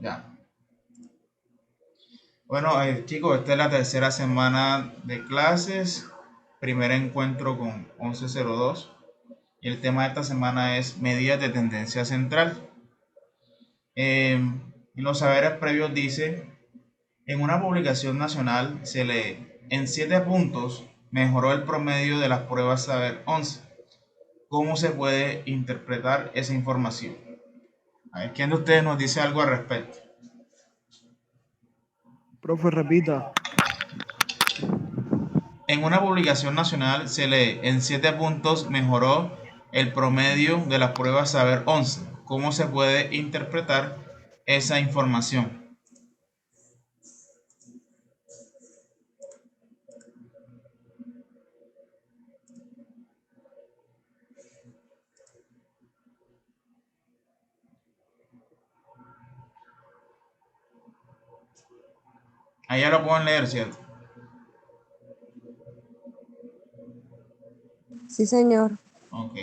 Ya. Bueno, chicos, esta es la tercera semana de clases. Primer encuentro con 1102. Y el tema de esta semana es medidas de tendencia central. En los saberes previos dice, en una publicación nacional se lee, en 7 puntos mejoró el promedio de las pruebas Saber 11. ¿Cómo se puede interpretar esa información? A ver, ¿quién de ustedes nos dice algo al respecto? Profe, repita. En una publicación nacional se lee, en 7 puntos mejoró el promedio de las pruebas Saber 11. ¿Cómo se puede interpretar esa información? Ahí ya lo pueden leer, ¿cierto? Sí, señor. Ok.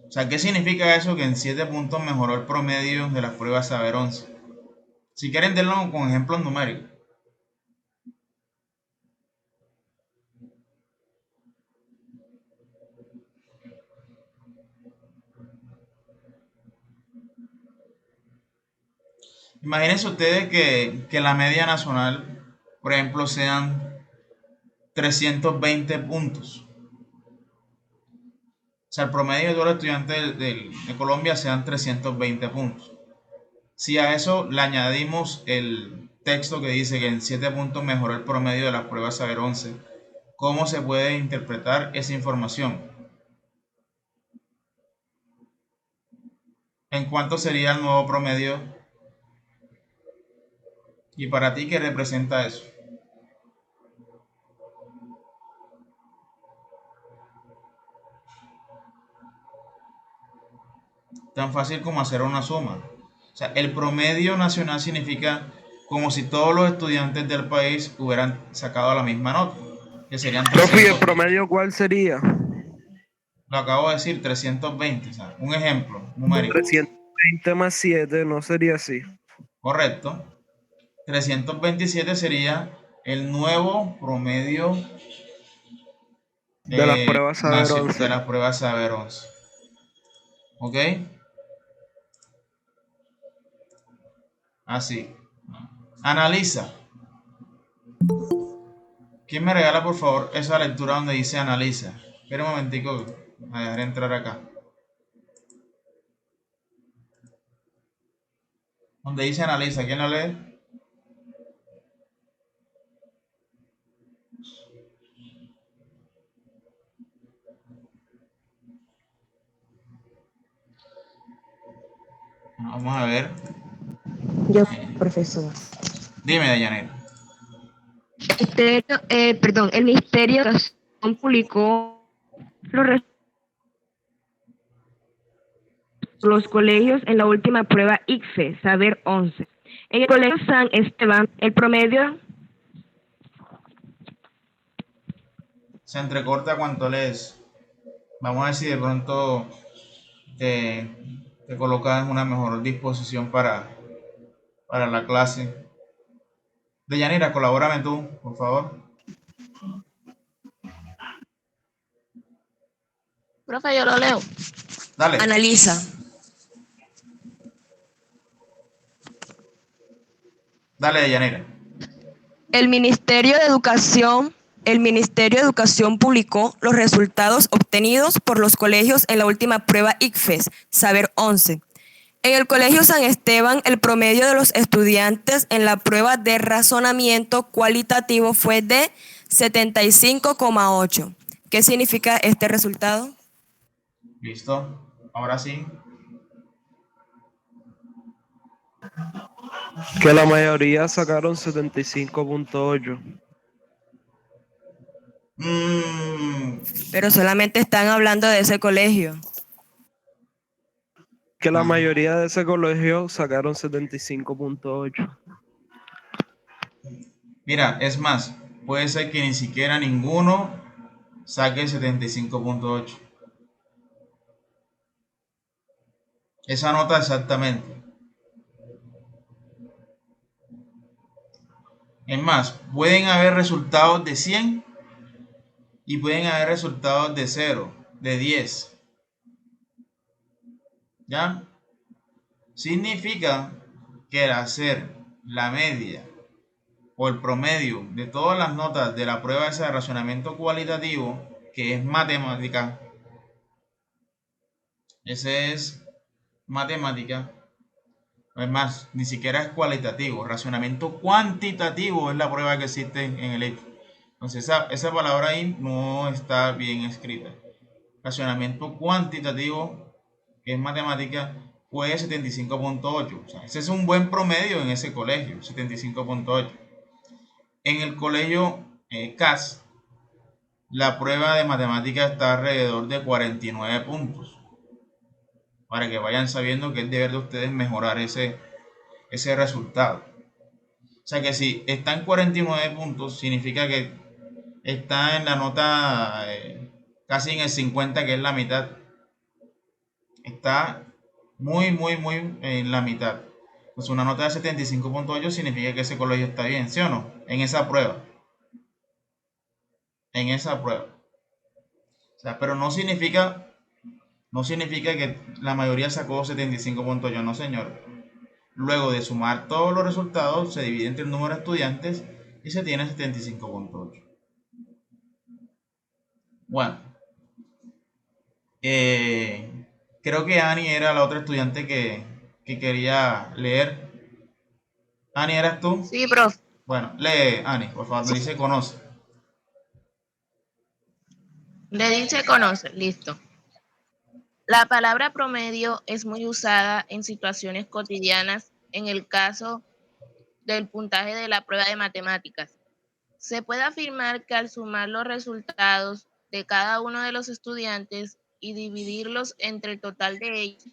O sea, ¿qué significa eso que en 7 puntos mejoró el promedio de las pruebas Saber 11? Si quieren, denlo con ejemplos numéricos. Imagínense ustedes que la media nacional, por ejemplo, sean 320 puntos. O sea, el promedio de todos los estudiantes de Colombia sean 320 puntos. Si a eso le añadimos el texto que dice que en 7 puntos mejoró el promedio de las pruebas Saber 11, ¿cómo se puede interpretar esa información? ¿En cuánto sería el nuevo promedio? ¿Y para ti qué representa eso? Tan fácil como hacer una suma. O sea, el promedio nacional significa como si todos los estudiantes del país hubieran sacado la misma nota, que serían Profe, ¿y el 300. promedio cuál sería? Lo acabo de decir, 320. O sea, un ejemplo numérico. 320 más 7, no sería así. Correcto. 327 sería el nuevo promedio De las pruebas Saber de 11. las pruebas Saber 11. ¿Ok? Así. Analiza. ¿Quién me regala, por favor, esa lectura donde dice analiza? Espera un momentico, a dejar entrar acá. Donde dice analiza, ¿quién la lee? Vamos a ver. Yo, profesor. Dime, Dayanel. El Ministerio de Educación publicó los colegios en la última prueba ICFES, Saber 11. En el Colegio San Esteban, el promedio Se entrecorta cuánto lees. Vamos a ver si de pronto te, te colocas en una mejor disposición para la clase. Deyanira, colabórame tú, por favor. Profe, yo lo leo. Dale. Analiza. Dale, Deyanira. El Ministerio de Educación, el Ministerio de Educación publicó los resultados obtenidos por los colegios en la última prueba ICFES, Saber 11. En el Colegio San Esteban, el promedio de los estudiantes en la prueba de razonamiento cualitativo fue de 75,8. ¿Qué significa este resultado? Listo. Ahora sí. Que la mayoría sacaron 75,8. Pero solamente están hablando de ese colegio. Que la mayoría de ese colegio sacaron 75,8. Mira, es más, puede ser que ni siquiera ninguno saque 75,8. Esa nota exactamente. Es más, pueden haber resultados de 100 y pueden haber resultados de 0, de 10. ¿Ya? Significa que al hacer la media o el promedio de todas las notas de la prueba esa de racionamiento cualitativo, que es matemática, ese es matemática, es más, ni siquiera es cualitativo, racionamiento cuantitativo es la prueba que existe en el ICFES. Entonces esa palabra ahí no está bien escrita. Racionamiento cuantitativo, que es matemática, fue 75.8. O sea, ese es un buen promedio en ese colegio, 75.8. En el colegio CAS, la prueba de matemática está alrededor de 49 puntos. Para que vayan sabiendo que es deber de ustedes mejorar ese resultado. O sea que si está en 49 puntos, significa que está en la nota casi en el 50, que es la mitad. Está muy en la mitad. Pues una nota de 75.8 significa que ese colegio está bien, ¿sí o no? En esa prueba. En esa prueba. O sea, pero no significa que la mayoría sacó 75.8, no señor. Luego de sumar todos los resultados, se divide entre el número de estudiantes y se tiene 75.8. Bueno, creo que Ani era la otra estudiante que quería leer. Ani, ¿eras tú? Sí, profe. Bueno, lee, Ani, por favor, me dice conoce. Le dice conoce, listo. La palabra promedio es muy usada en situaciones cotidianas en el caso del puntaje de la prueba de matemáticas. Se puede afirmar que al sumar los resultados de cada uno de los estudiantes y dividirlos entre el total de ellos,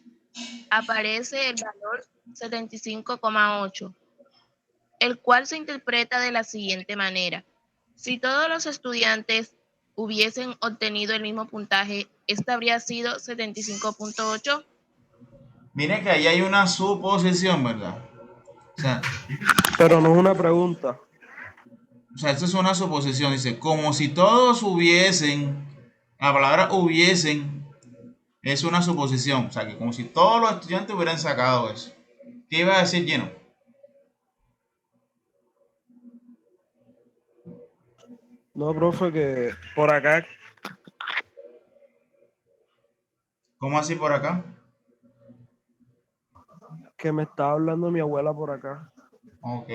aparece el valor 75,8, el cual se interpreta de la siguiente manera. Si todos los estudiantes hubiesen obtenido el mismo puntaje, este habría sido 75,8. Miren que ahí hay una suposición, ¿verdad? Pero no es una pregunta. O sea, esto es una suposición. Dice, como si todos hubiesen, la palabra hubiesen es una suposición. O sea, que como si todos los estudiantes hubieran sacado eso. ¿Qué iba a decir Gino? No, profe, que por acá, ¿Cómo así por acá? que me estaba hablando mi abuela por acá. Ok.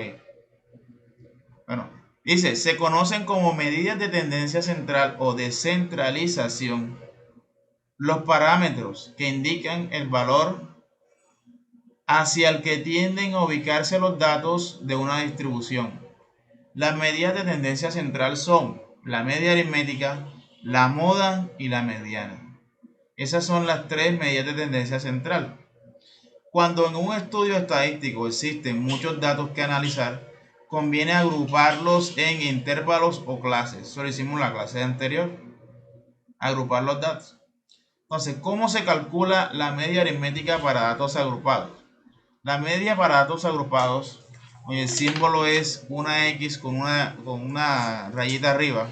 Bueno, dice, se conocen como medidas de tendencia central o descentralización los parámetros que indican el valor hacia el que tienden a ubicarse los datos de una distribución. Las medidas de tendencia central son la media aritmética, la moda y la mediana. Esas son las tres medidas de tendencia central. Cuando en un estudio estadístico existen muchos datos que analizar, conviene agruparlos en intervalos o clases. Eso lo hicimos en la clase anterior. Agrupar los datos. Entonces, ¿cómo se calcula la media aritmética para datos agrupados? La media para datos agrupados, el símbolo es una X con una rayita arriba.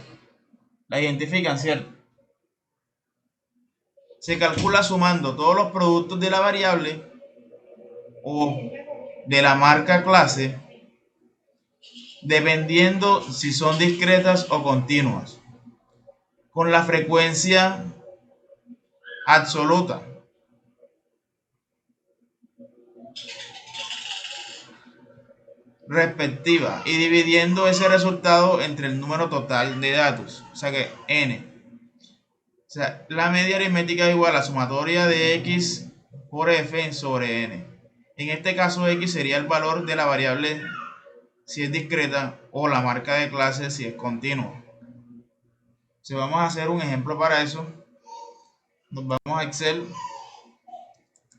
La identifican, ¿cierto? Se calcula sumando todos los productos de la variable o de la marca clase, dependiendo si son discretas o continuas, con la frecuencia absoluta. Respectiva y dividiendo ese resultado entre el número total de datos, o sea que n. O sea, la media aritmética es igual a la sumatoria de x por f sobre n. En este caso x sería el valor de la variable si es discreta o la marca de clase si es continua. Si vamos a hacer un ejemplo para eso, nos vamos a Excel,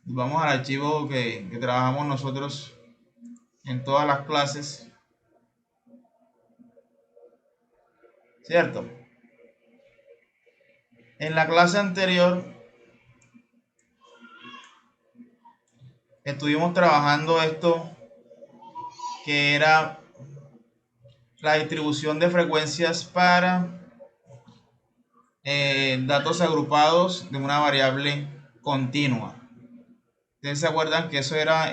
nos vamos al archivo que trabajamos nosotros en todas las clases, ¿cierto? En la clase anterior estuvimos trabajando esto que era la distribución de frecuencias para datos agrupados de una variable continua. ¿Ustedes se acuerdan que eso era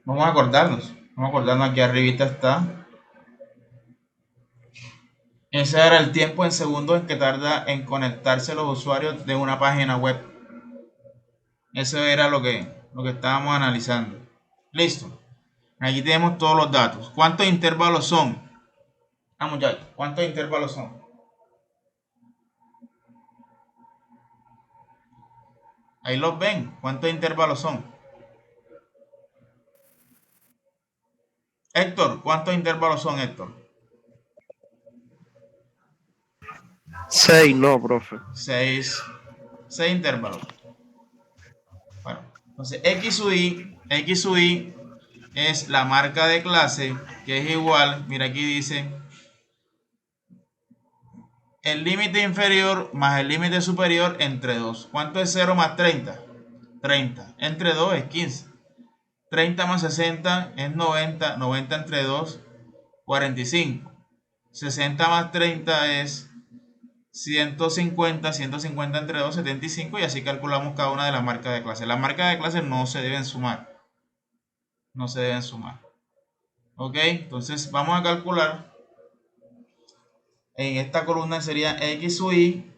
vamos a acordarnos, aquí arribita está. Ese era el tiempo en segundos en que tarda en conectarse los usuarios de una página web. Eso era lo que estábamos analizando. Listo. Aquí tenemos todos los datos. ¿Cuántos intervalos son? Ah, muchachos, ¿cuántos intervalos son? Ahí los ven. ¿Cuántos intervalos son? Héctor, ¿cuántos intervalos son, Héctor? 6, no, profe. 6 intervalos. Bueno, entonces X sub I es la marca de clase, que es igual, mira aquí dice, el límite inferior más el límite superior entre 2. ¿Cuánto es 0 más 30? 30. Entre 2 es 15. 30 más 60 es 90. 90 entre 2, 45. 60 más 30 es 150. 150 entre 2, 75. Y así calculamos cada una de las marcas de clase. Las marcas de clase no se deben sumar. No se deben sumar. Ok, entonces vamos a calcular. En esta columna sería X sub I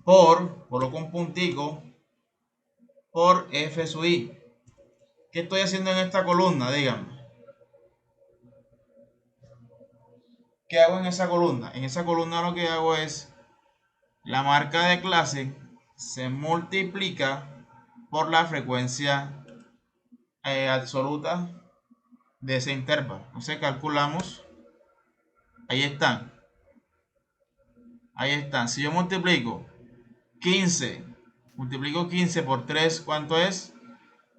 coloco un puntico, por F sub I. ¿Qué estoy haciendo en esta columna? Díganme. ¿Qué hago en esa columna? En esa columna lo que hago es la marca de clase se multiplica por la frecuencia absoluta de ese intervalo. Entonces calculamos. Ahí están. Ahí están. Si yo multiplico 15, multiplico 15 por 3, ¿cuánto es?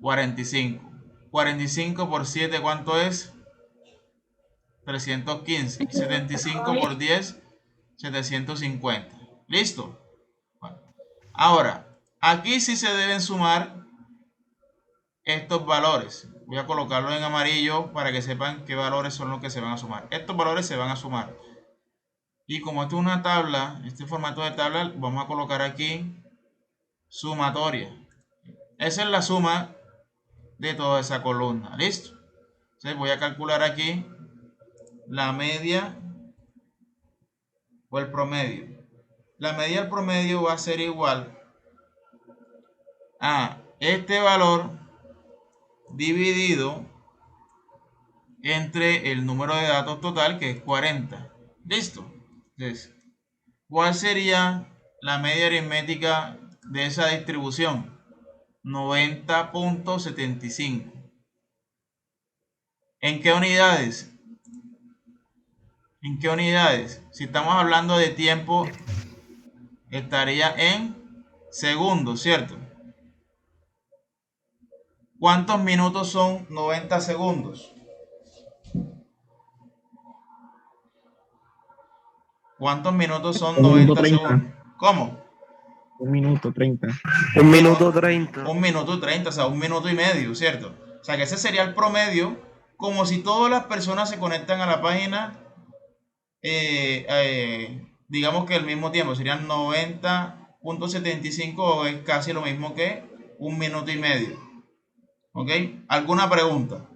45. 45 por 7, ¿cuánto es? 315. 75 por 10, 750. ¿Listo? Bueno. Ahora, aquí sí se deben sumar estos valores. Voy a colocarlo en amarillo para que sepan qué valores son los que se van a sumar. Estos valores se van a sumar. Y como esto es una tabla, este formato de tabla, vamos a colocar aquí sumatoria. Esa es la suma de toda esa columna. ¿Listo? Entonces voy a calcular aquí la media o el promedio. La media del promedio va a ser igual a este valor dividido entre el número de datos total, que es 40. ¿Listo? Entonces, ¿cuál sería la media aritmética de esa distribución? 90.75. ¿En qué unidades? ¿En qué unidades? Si estamos hablando de tiempo, estaría en segundos, ¿cierto? ¿Cuántos minutos son 90 segundos? ¿Cuántos minutos son 90 segundos? ¿Cómo? 1 minuto 30. 1 minuto 30. 1 minuto 30, o sea, 1 minuto y medio, ¿cierto? O sea, que ese sería el promedio, como si todas las personas se conectan a la página, digamos que al mismo tiempo, serían 90.75, o es casi lo mismo que 1 minuto y medio. ¿Ok? ¿Alguna pregunta?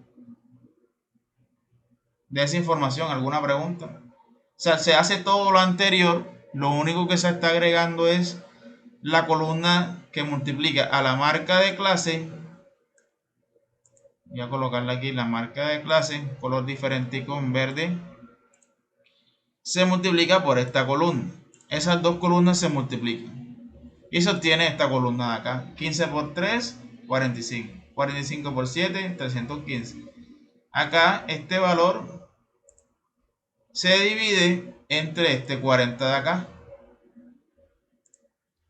De esa información, ¿alguna pregunta? O sea, se hace todo lo anterior, lo único que se está agregando es la columna que multiplica a la marca de clase. Voy a colocarla aquí, la marca de clase, color diferentico en verde. Se multiplica por esta columna. Esas dos columnas se multiplican. Y se obtiene esta columna de acá. 15 por 3, 45. 45 por 7, 315. Acá este valor se divide entre este 40 de acá.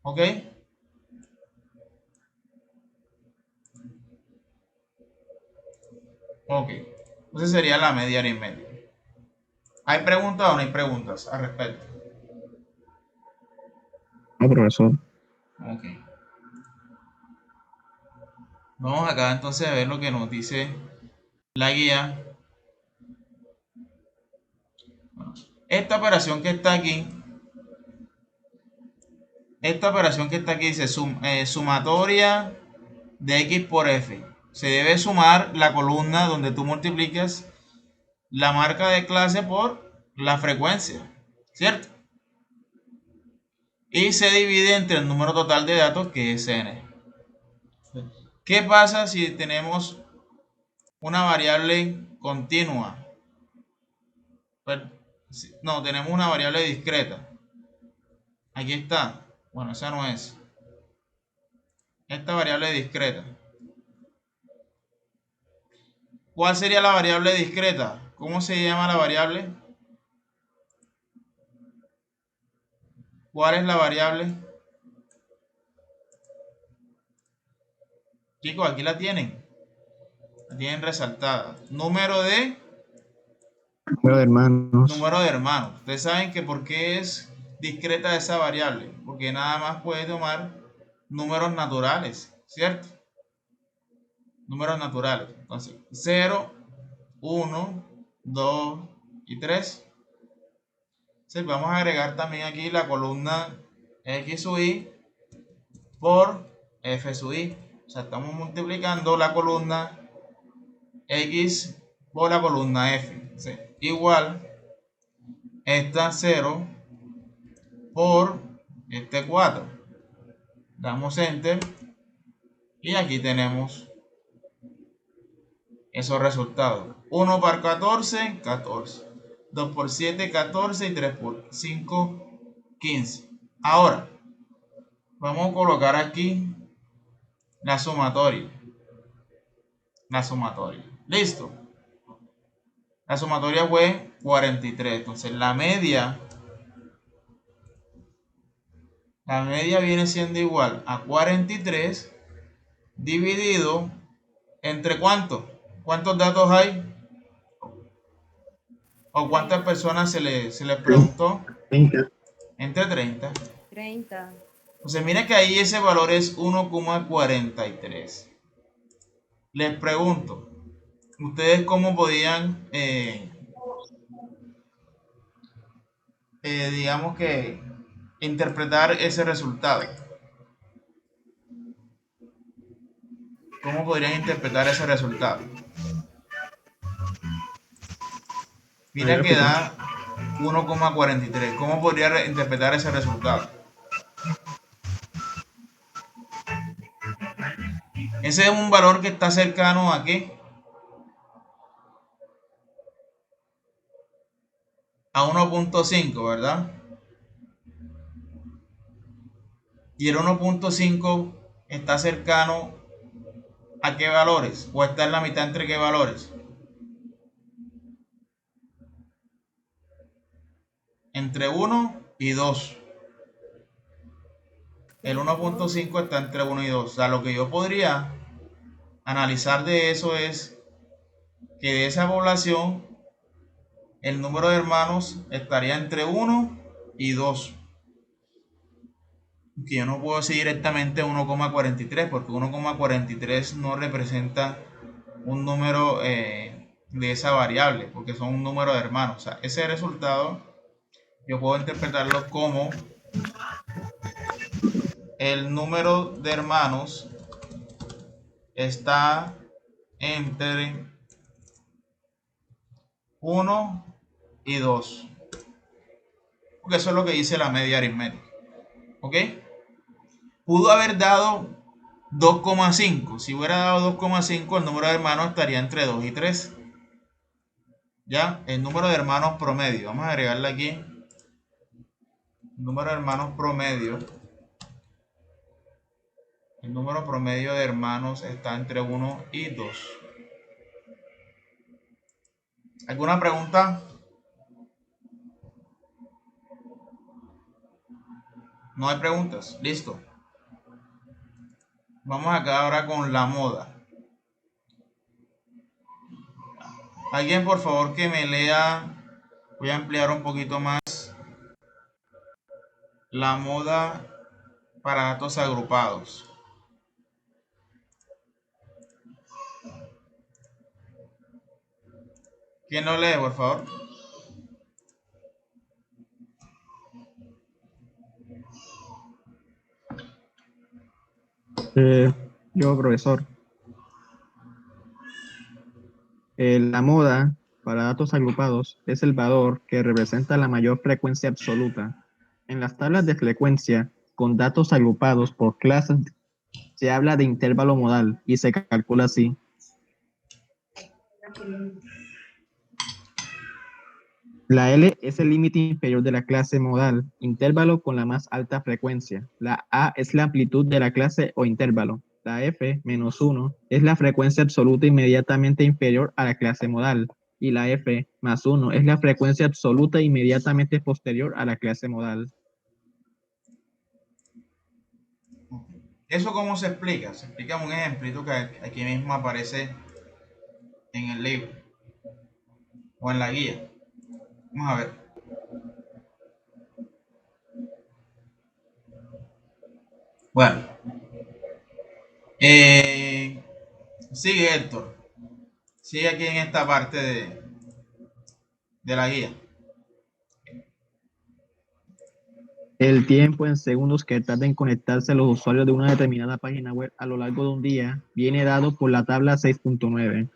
¿Ok? Ok. Entonces sería la media aritmética. ¿Hay preguntas o no hay preguntas al respecto? No, profesor. Ok. Vamos acá entonces a ver lo que nos dice la guía. Bueno, esta operación que está aquí dice sumatoria de x por f. Se debe sumar la columna donde tú multiplicas la marca de clase por la frecuencia, ¿cierto? Y se divide entre el número total de datos, que es n. ¿Qué pasa si tenemos una variable continua? Pues, no, tenemos una variable discreta. Aquí está. Bueno, esa no es. Esta variable discreta. ¿Cuál sería la variable discreta? ¿Cómo se llama la variable? ¿Cuál es la variable? Chicos, aquí la tienen. La tienen resaltada. Número de hermanos. número de hermanos. Ustedes saben que por qué es discreta esa variable. Porque nada más puede tomar números naturales, ¿cierto? Números naturales. Entonces, 0, 1, 2 y 3. Entonces, vamos a agregar también aquí la columna x sub i por f sub i. O sea, estamos multiplicando la columna x por la columna f. O sea, igual esta 0 por este 4. Damos enter y aquí tenemos esos resultados. 1 por 14, 14. 2 por 7, 14 y 3 por 5, 15. Ahora, vamos a colocar aquí la sumatoria. Listo. La sumatoria fue 43. Entonces la media viene siendo igual a 43 dividido entre ¿cuánto? ¿Cuántos datos hay? ¿O cuántas personas se les preguntó? 30. Entre 30. 30. Entonces mira que ahí ese valor es 1,43. Les pregunto, ¿ustedes cómo podían, digamos que, interpretar ese resultado? ¿Cómo podrían interpretar ese resultado? Mira que da 1,43. ¿Cómo podría interpretar ese resultado? Ese es un valor que está cercano a ¿qué? A 1,5, ¿verdad? Y el 1,5 está cercano ¿a qué valores? ¿O está en la mitad entre qué valores? Entre 1 y 2. El 1,5 está entre 1 y 2. O sea, lo que yo podría analizar de eso es que de esa población el número de hermanos estaría entre 1 y 2. Que yo no puedo decir directamente 1,43 porque 1,43 no representa un número de esa variable, porque son un número de hermanos. O sea, ese resultado yo puedo interpretarlo como el número de hermanos está entre 1 y 2. Porque eso es lo que dice la media aritmética. ¿Ok? Pudo haber dado 2,5. Si hubiera dado 2,5, el número de hermanos estaría entre 2 y 3. ¿Ya? El número de hermanos promedio. Vamos a agregarle aquí. El número de hermanos promedio. El número promedio de hermanos está entre 1 y 2. ¿Alguna pregunta? No hay preguntas. Listo. Vamos acá ahora con la moda. Alguien por favor que me lea. Voy a ampliar un poquito más. La moda para datos agrupados. ¿Quién lo lee, por favor? Yo, profesor. La moda para datos agrupados es el valor que representa la mayor frecuencia absoluta. En las tablas de frecuencia con datos agrupados por clases se habla de intervalo modal y se calcula así. La L es el límite inferior de la clase modal, intervalo con la más alta frecuencia. La A es la amplitud de la clase o intervalo. La F, menos 1, es la frecuencia absoluta inmediatamente inferior a la clase modal. Y la F, más 1, es la frecuencia absoluta inmediatamente posterior a la clase modal. ¿Eso cómo se explica? Se explica un ejemplito que aquí mismo aparece en el libro o en la guía. Vamos a ver. Bueno, sigue Héctor. Sigue aquí en esta parte de la guía. El tiempo en segundos que tarda en conectarse los usuarios de una determinada página web a lo largo de un día viene dado por la tabla 6.9.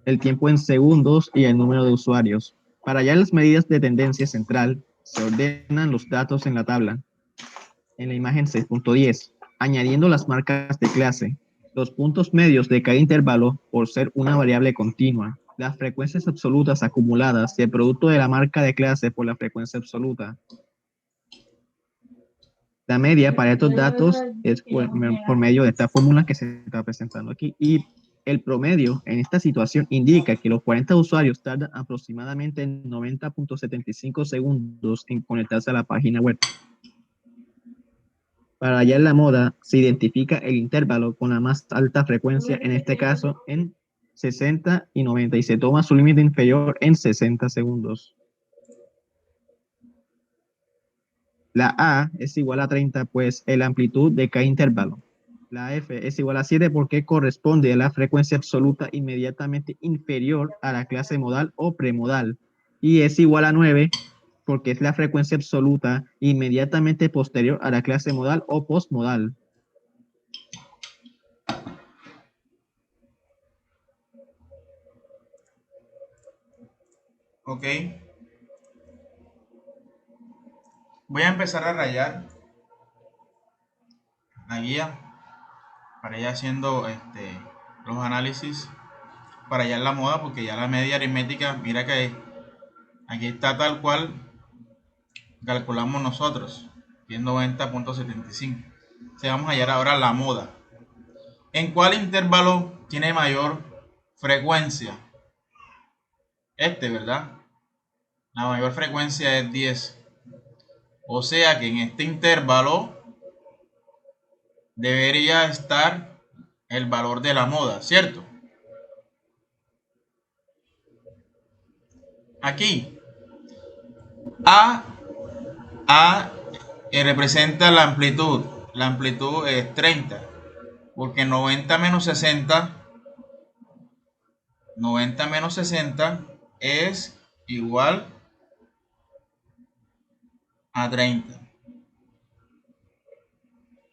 El tiempo en segundos y el número de usuarios. Para hallar las medidas de tendencia central, se ordenan los datos en la tabla. En la imagen 6.10, añadiendo las marcas de clase, los puntos medios de cada intervalo por ser una variable continua, las frecuencias absolutas acumuladas y el producto de la marca de clase por la frecuencia absoluta. La media para estos datos es por medio de esta fórmula que se está presentando aquí, y el promedio en esta situación indica que los 40 usuarios tardan aproximadamente 90.75 segundos en conectarse a la página web. Para hallar la moda, se identifica el intervalo con la más alta frecuencia, en este caso en 60 y 90, y se toma su límite inferior en 60 segundos. La A es igual a 30, pues es la amplitud de cada intervalo. La F es igual a 7 porque corresponde a la frecuencia absoluta inmediatamente inferior a la clase modal o premodal. Y es igual a 9 porque es la frecuencia absoluta inmediatamente posterior a la clase modal o postmodal. Ok. Voy a empezar a rayar la guía para ir haciendo los análisis para hallar la moda, porque ya la media aritmética, mira que aquí está tal cual calculamos nosotros, que es 90.75. Vamos a hallar ahora la moda. ¿En cuál intervalo tiene mayor frecuencia? ¿Verdad? La mayor frecuencia es 10. O sea que en este intervalo debería estar el valor de la moda, ¿cierto? Aquí A representa la amplitud. La amplitud es 30, porque 90 menos 60 es igual a 30.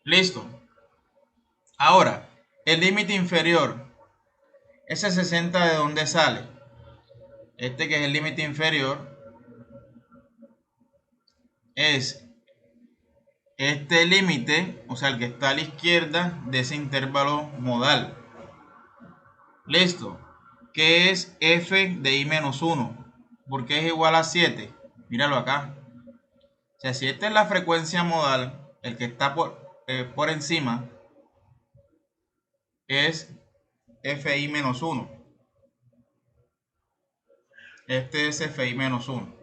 Listo. Ahora, el límite inferior, ese 60 ¿de dónde sale? Que es el límite inferior es este límite, o sea, el que está a la izquierda de ese intervalo modal. Listo. ¿Qué es f de i menos 1? Porque es igual a 7. Míralo acá. O sea, si esta es la frecuencia modal, el que está por encima es fi menos 1. Este es fi menos 1.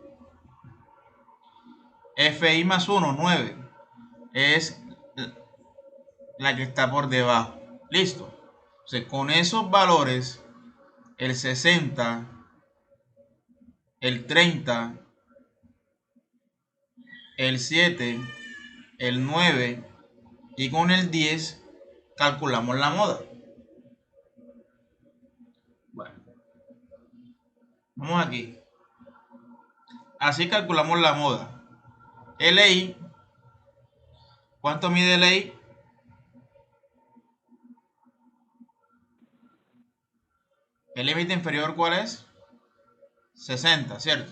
Fi más 1, 9. Es la que está por debajo. Listo. O sea, con esos valores, el 60, el 30, el 7, el 9 y con el 10 calculamos la moda. Bueno, Vamos aquí. Así calculamos la moda. LI, ¿cuánto mide LI? El límite inferior, ¿cuál es? 60, ¿cierto?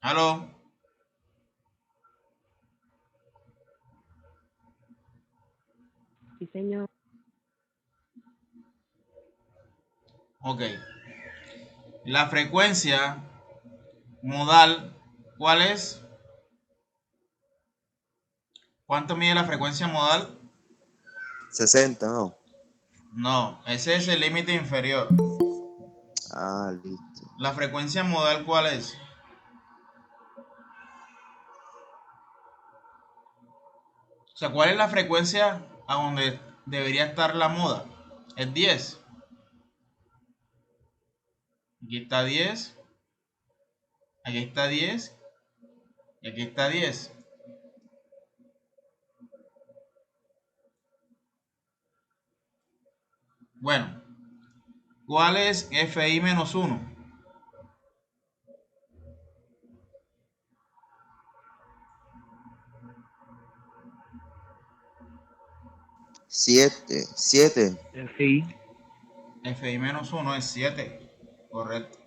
¿Aló? Sí, señor. Ok. La frecuencia modal, ¿cuál es? ¿Cuánto mide la frecuencia modal? 60, no. No, ese es el límite inferior. Ah, listo. ¿La frecuencia modal cuál es? O sea, ¿cuál es la frecuencia a donde debería estar la moda? Es 10. Aquí está 10. Aquí está 10. Y aquí está 10. Bueno, ¿cuál es FI menos 1? 7. FI. FI menos 1 es 7. Correcto.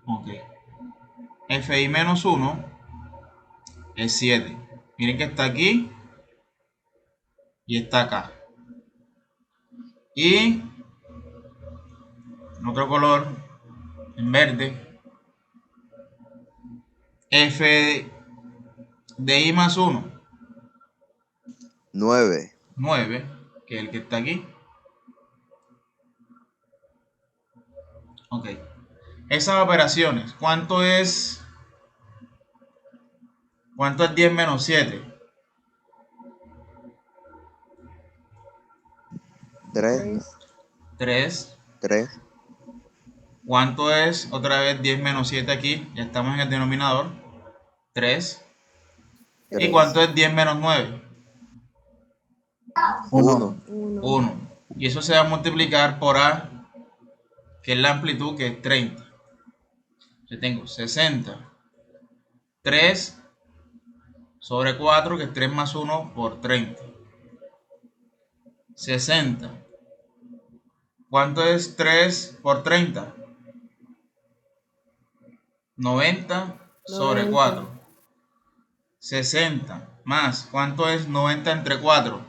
Ok. FI menos 1 es 7. Miren que está aquí y está acá. Y en otro color, en verde, F de I más 1, 9. 9, que es el que está aquí. Ok. Esas operaciones, ¿cuánto es 10 menos 7? 3. 3. 3. ¿Cuánto es otra vez 10 menos 7 aquí? Ya estamos en el denominador. 3. ¿Y cuánto es 10 menos 9? 1. 1. Y eso se va a multiplicar por A, que es la amplitud, que es 30. Yo tengo 60. 3 sobre 4, que es 3 más 1 por 30. 60. ¿Cuánto es 3 por 30? 90 sobre 90. 4. 60 más. ¿Cuánto es 90 entre 4?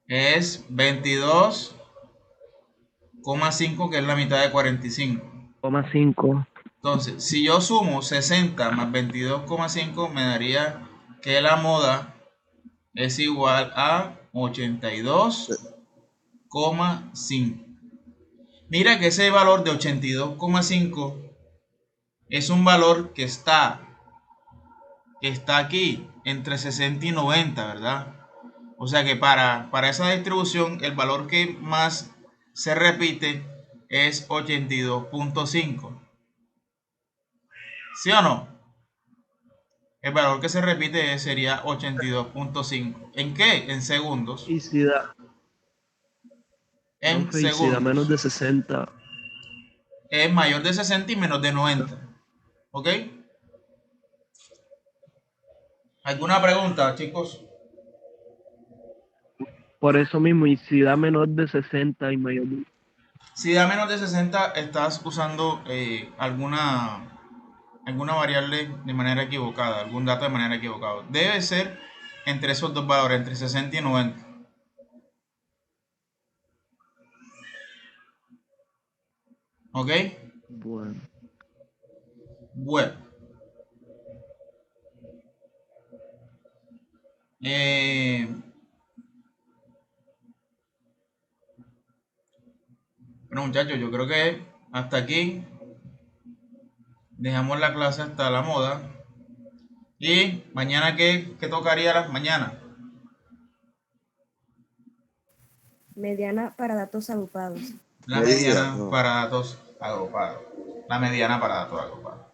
Es 22,5, que es la mitad de 45. 5. Entonces, si yo sumo 60 más 22,5, me daría que la moda es igual a 82,5. Mira que ese valor de 82,5 es un valor que está aquí entre 60 y 90, ¿verdad? O sea que para esa distribución el valor que más se repite es 82,5. ¿Sí o no? El valor que se repite sería 82,5. ¿En qué? En segundos. Y si da, En profe, y si da menos segundos. de 60. Es mayor de 60 y menos de 90. ¿Ok? ¿Alguna pregunta, chicos? Por eso mismo, y si da menor de 60 y mayor de... Si da menos de 60, estás usando alguna variable de manera equivocada, algún dato de manera equivocada. Debe ser entre esos dos valores, entre 60 y 90. ¿Ok? Bueno. Bueno. Bueno, muchachos, yo creo que hasta aquí dejamos la clase hasta la moda. Y mañana, ¿qué tocaría las mañanas? Mediana para datos agrupados. La Medida, mediana no. para datos agrupados. La mediana para datos agrupados.